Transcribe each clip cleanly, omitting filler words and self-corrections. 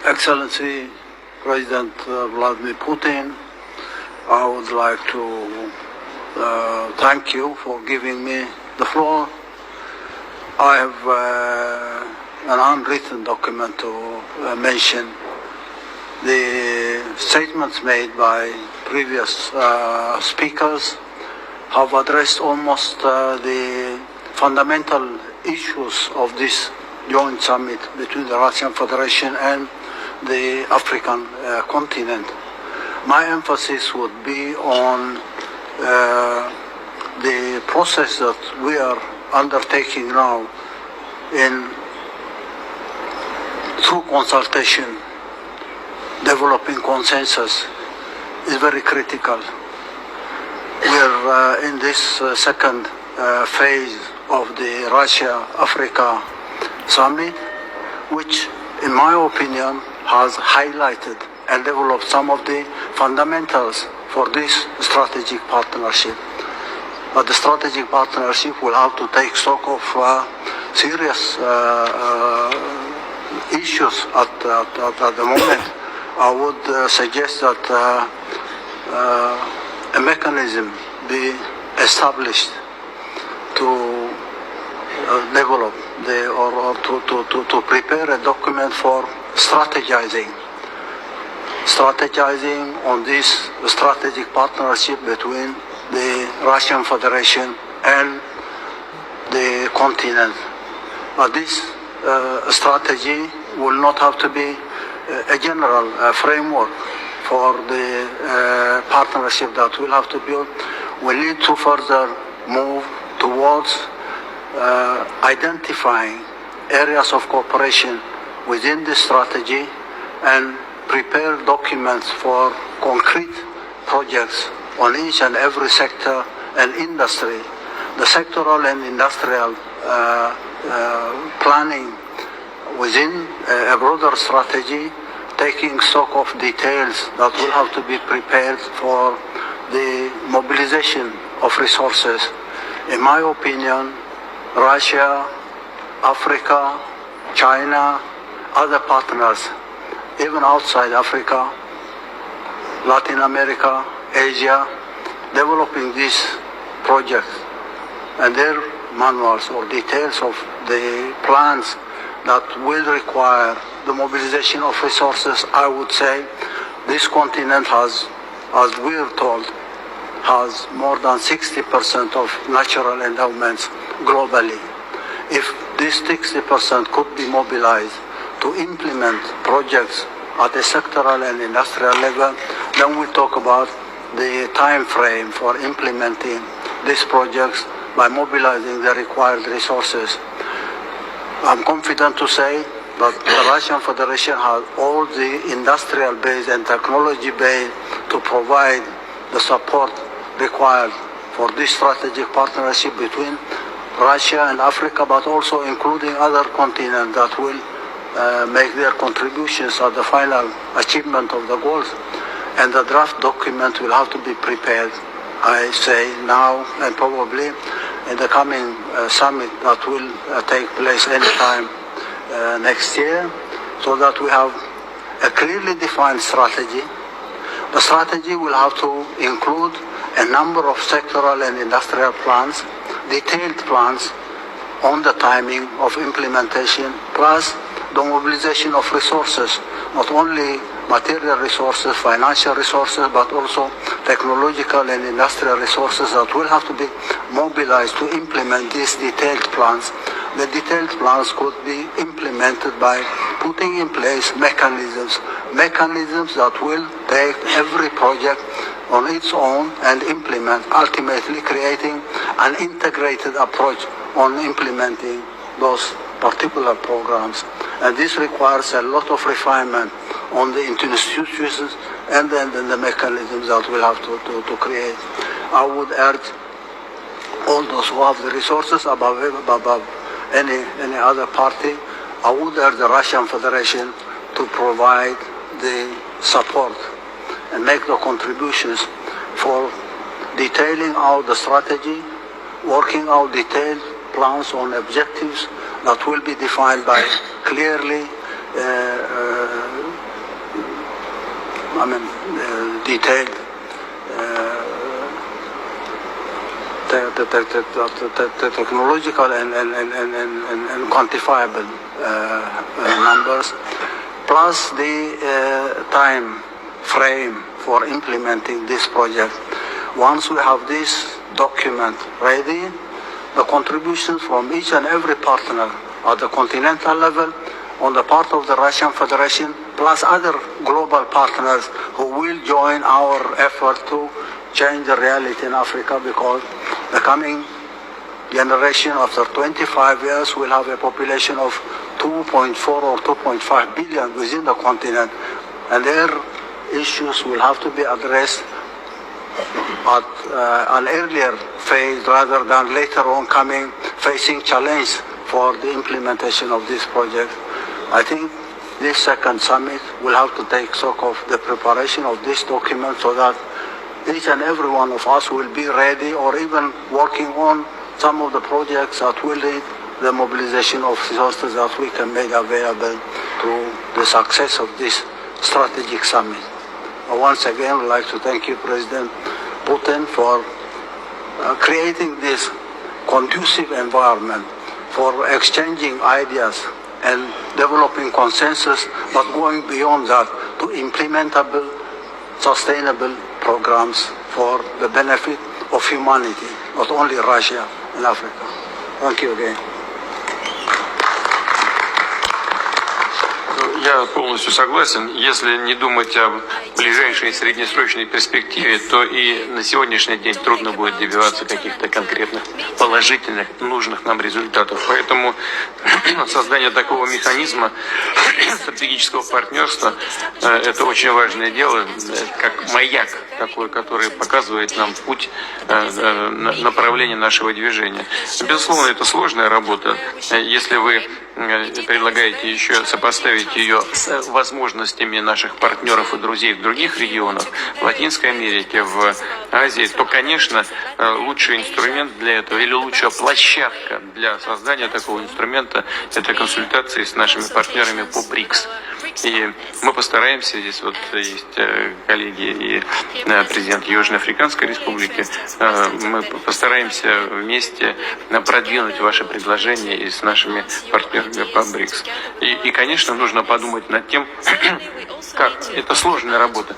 Excellency President Vladimir Putin, I would like to thank you for giving me the floor. I have an unwritten document to mention the statements made by previous speakers have addressed almost the fundamental issues of this joint summit between the Russian Federation and the African continent. My emphasis would be on the process that we are undertaking now in through consultation, developing consensus is very critical. We're in this second phase of the Russia-Africa summit, which in my opinion has highlighted and developed some of the fundamentals for this strategic partnership. But the strategic partnership will have to take stock of serious issues at the moment. I would suggest that a mechanism be established to develop to prepare a document for strategizing on this strategic partnership between the Russian Federation and the continent. But this strategy will not have to be a general framework for the partnership that we'll have to build. We need to further move towards identifying areas of cooperation within the strategy and prepare documents for concrete projects on each and every sector and industry. The sectoral and industrial planning within a broader strategy, taking stock of details that will have to be prepared for the mobilization of resources. In my opinion, Russia, Africa, China, other partners, even outside Africa, Latin America, Asia, developing these projects and their manuals or details of the plans that will require the mobilization of resources. I would say this continent has, as we are told, has more than 60% of natural endowments globally. If this 60% could be mobilized to implement projects at a sectoral and industrial level, then we talk about the time frame for implementing these projects by mobilizing the required resources. I'm confident to say that the Russian Federation has all the industrial base and technology base to provide the support required for this strategic partnership between Russia and Africa, but also including other continents that will make their contributions at the final achievement of the goals. And the draft document will have to be prepared, I say now, and probably in the coming summit that will take place anytime next year, so that we have a clearly defined strategy. The strategy will have to include a number of sectoral and industrial plans, detailed plans on the timing of implementation, plus the mobilization of resources, not only material resources, financial resources, but also technological and industrial resources that will have to be mobilized to implement these detailed plans. The detailed plans could be implemented by putting in place mechanisms that will take every project on its own and implement, ultimately creating an integrated approach on implementing those particular programs. And this requires a lot of refinement on the institutions and then the mechanisms that we'll have to create. I would urge all those who have the resources above any other party, I would urge the Russian Federation to provide the support and make the contributions for detailing out the strategy, working out detailed plans on objectives that will be defined by clearly detailed the technological and quantifiable numbers, plus the time frame for implementing this project. Once we have this document ready, the contributions from each and every partner at the continental level, on the part of the Russian Federation, plus other global partners who will join our effort to change the reality in Africa, because the coming generation after 25 years will have a population of 2.4 or 2.5 billion within the continent, and their issues will have to be addressed at an earlier phase rather than later on coming facing challenge for the implementation of this project. I think this second summit will have to take stock of the preparation of this document so that each and every one of us will be ready or even working on some of the projects that will need the mobilization of resources that we can make available to the success of this strategic summit. Once again, I'd like to thank you, President Putin, for creating this conducive environment for exchanging ideas and developing consensus, but going beyond that to implementable, sustainable programs for the benefit of humanity, not only Russia and Africa. Thank you again. Я полностью согласен. Если не думать о ближайшей и среднесрочной перспективе, то и на сегодняшний день трудно будет добиваться каких-то конкретных положительных, нужных нам результатов. Поэтому создание такого механизма стратегического партнерства – это очень важное дело, как маяк такой, который показывает нам путь, направление нашего движения. Безусловно, это сложная работа. Если вы предлагаете еще сопоставить ее с возможностями наших партнеров и друзей в других регионах, в Латинской Америке, в Азии, то, конечно, лучший инструмент для этого или лучшая площадка для создания такого инструмента – это консультации с нашими партнерами по БРИКС. И мы постараемся, здесь вот есть коллеги и президент Южноафриканской Республики, мы постараемся вместе продвинуть ваши предложения и с нашими партнерами по БРИКС. И, конечно, нужно подумать над тем, как это сложная работа,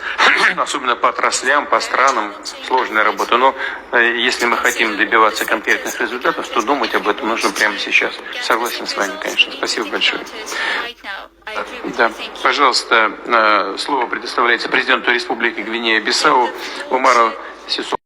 особенно по отраслям, по странам, сложная работа. Но если мы хотим добиваться конкретных результатов, то думать об этом нужно прямо сейчас. Согласен с вами, конечно. Спасибо большое. Да, пожалуйста, слово предоставляется президенту Республики Гвинея-Бисау Умару Сисоку.